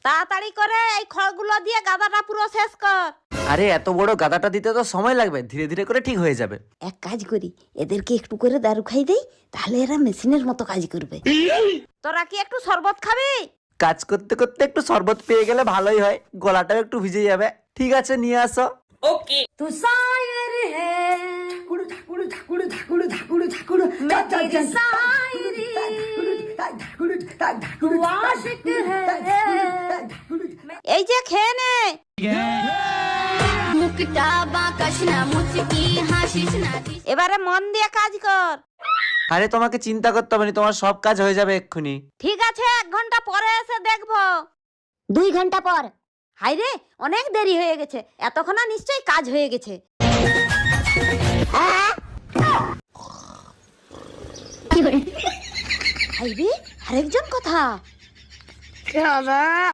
তাড়াতাড়ি করে এই খড়গুলো দিয়ে গাদাটা পুরো শেষ কর। আরে এত বড় গাদাটা দিতে তো সময় লাগবে, ধীরে ধীরে করে ঠিক হয়ে যাবে। এক কাজ করি, এদেরকে একটু করে দারু খাই দেই, তাহলে এরা মেশিনের মতো কাজ করবে। তোরা কি একটু শরবত খাবি? কাজ করতে করতে একটু শরবত পেয়ে গেলে ভালোই হয়, গলাটাও একটু ভিজে যাবে। ঠিক আছে, নিয়ে আসো। তু শায়ের হে ঠাকুর ঠাকুর ঠাকুর ঠাকুর ঠাকুর ঠাকুর मैं तेरी शायरी ঠাকুর आशिक है। এই যে খেয়ে নে। মুখটা বাঁকাস না, মুচকি হাসিস না। এবারে মন দিয়ে কাজ কর। আরে তোমাকে চিন্তা করতে হবে না, তোমার সব কাজ হয়ে যাবে এক্ষুনি। ঠিক আছে, 1 ঘন্টা পরে এসে দেখবো। 2 ঘন্টা পর। হাই রে, অনেক দেরি হয়ে গেছে, এতক্ষণে নিশ্চয়ই কাজ হয়ে গেছে। হাই রে, আরেকজন কথা।